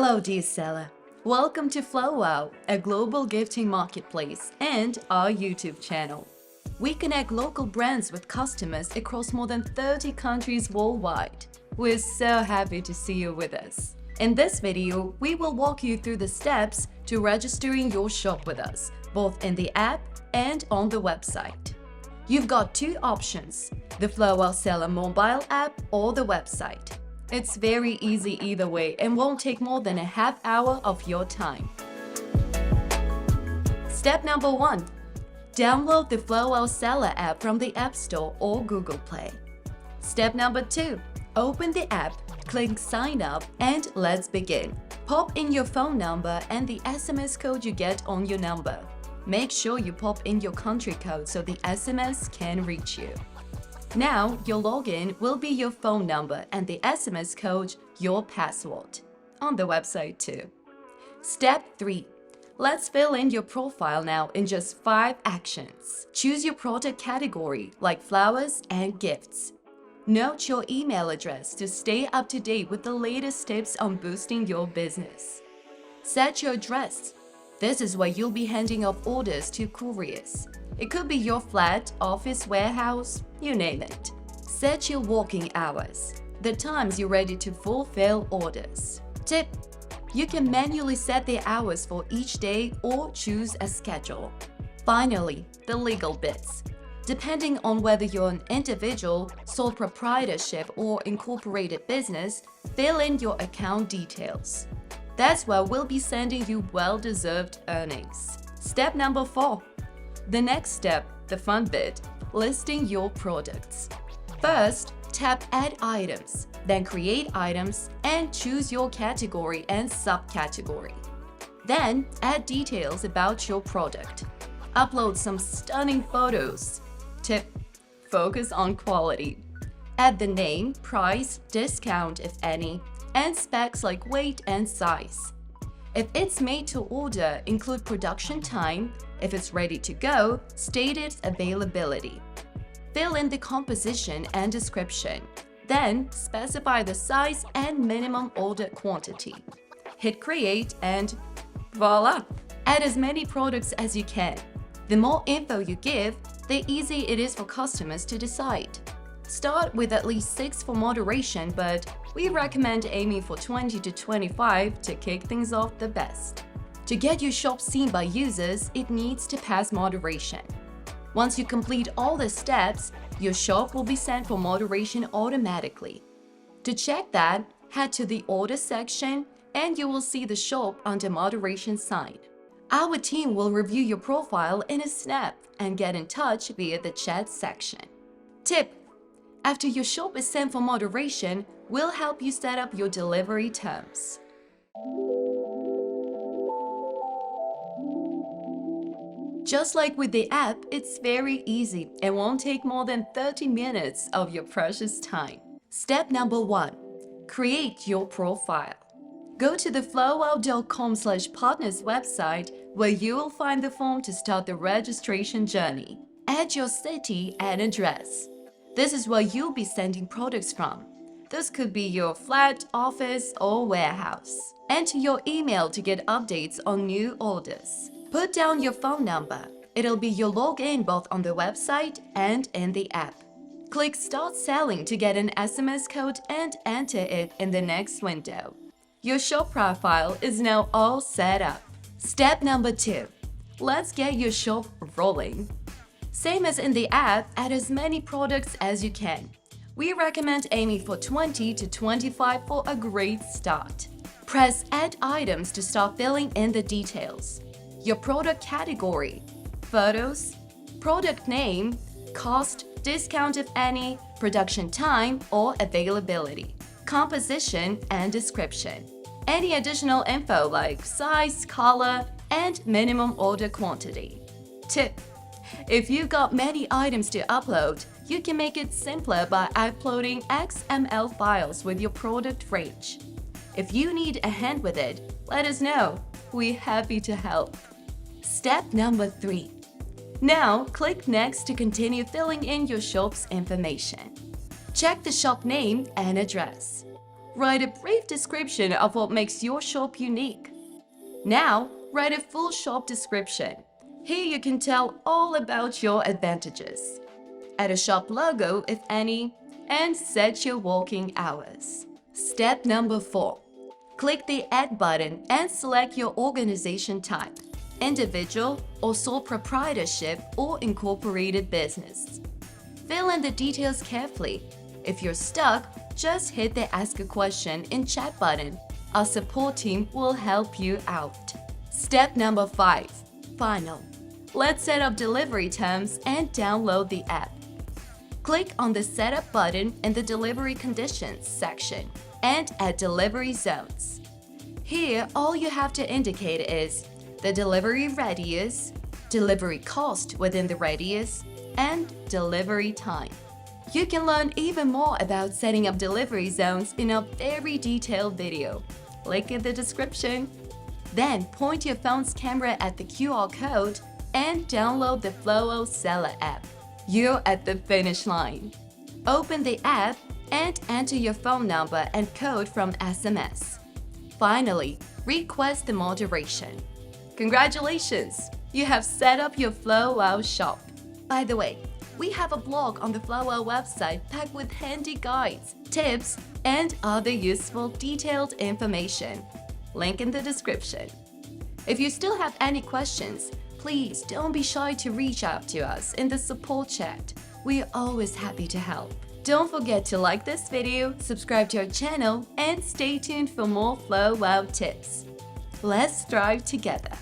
Hello, dear seller. Welcome to Flowwow, a global gifting marketplace, and our YouTube channel. We connect local brands with customers across more than 30 countries worldwide. We're so happy to see you with us. In this video, we will walk you through the steps to registering your shop with us, both in the app and on the website. You've got two options, the Flowwow Seller mobile app or the website. It's very easy either way and won't take more than a half hour of your time. Step number 1. Download the Flowwow Seller app from the App Store or Google Play. Step number 2. Open the app, click Sign Up, and let's begin. Pop in your phone number and the SMS code you get on your number. Make sure you pop in your country code so the SMS can reach you. Now, your login will be your phone number and the SMS code your password. On the website too. Step 3. Let's fill in your profile now in just 5 actions. Choose your product category like flowers and gifts. Note your email address to stay up to date with the latest tips on boosting your business. Set your address. This is where you'll be handing off orders to couriers. It could be your flat, office, warehouse, you name it. Set your working hours, the times you're ready to fulfill orders. Tip: you can manually set the hours for each day or choose a schedule. Finally, the legal bits. Depending on whether you're an individual, sole proprietorship, or incorporated business, fill in your account details. That's where we'll be sending you well-deserved earnings. Step number 4. The next step, the fun bit, listing your products. First, tap Add Items, then Create Items and choose your category and subcategory. Then, add details about your product. Upload some stunning photos. Tip: focus on quality. Add the name, price, discount if any, and specs like weight and size. If it's made to order, include production time. If it's ready to go, state its availability. Fill in the composition and description. Then, specify the size and minimum order quantity. Hit create and voila! Add as many products as you can. The more info you give, the easier it is for customers to decide. Start with at least 6 for moderation, but we recommend aiming for 20 to 25 to kick things off the best. To get your shop seen by users, it needs to pass moderation. Once you complete all the steps, your shop will be sent for moderation automatically. To check that, head to the Order section and you will see the shop under moderation sign. Our team will review your profile in a snap and get in touch via the chat section. Tip: after your shop is sent for moderation, we'll help you set up your delivery terms. Just like with the app, it's very easy and won't take more than 30 minutes of your precious time. Step number 1. Create your profile. Go to the flowwow.com/partners website where you will find the form to start the registration journey. Add your city and address. This is where you'll be sending products from. This could be your flat, office, or warehouse. Enter your email to get updates on new orders. Put down your phone number. It'll be your login both on the website and in the app. Click Start Selling to get an SMS code and enter it in the next window. Your shop profile is now all set up. Step number 2. Let's get your shop rolling. Same as in the app, add as many products as you can. We recommend aiming for 20 to 25 for a great start. Press Add Items to start filling in the details. Your product category, photos, product name, cost, discount if any, production time or availability, composition and description. Any additional info like size, color, and minimum order quantity. Tip: if you've got many items to upload, you can make it simpler by uploading XML files with your product range. If you need a hand with it, let us know. We're happy to help. Step number 3. Now, click Next to continue filling in your shop's information. Check the shop name and address. Write a brief description of what makes your shop unique. Now, write a full shop description. Here you can tell all about your advantages. Add a shop logo, if any, and set your working hours. Step number 4. Click the Add button and select your organization type, individual or sole proprietorship or incorporated business. Fill in the details carefully. If you're stuck, just hit the Ask a Question in Chat button. Our support team will help you out. Step number 5. Final. Let's set up delivery terms and download the app. Click on the Setup button in the Delivery Conditions section and add delivery zones. Here, all you have to indicate is the delivery radius, delivery cost within the radius, and delivery time. You can learn even more about setting up delivery zones in a very detailed video. Link in the description. Then point your phone's camera at the QR code and download the Flowwow Seller app. You're at the finish line. Open the app and enter your phone number and code from SMS. Finally, request the moderation. Congratulations! You have set up your Flowwow shop. By the way, we have a blog on the Flowwow website packed with handy guides, tips, and other useful detailed information. Link in the description. If you still have any questions, please don't be shy to reach out to us in the support chat. We're always happy to help. Don't forget to like this video, subscribe to our channel, and stay tuned for more Flowwow tips. Let's thrive together.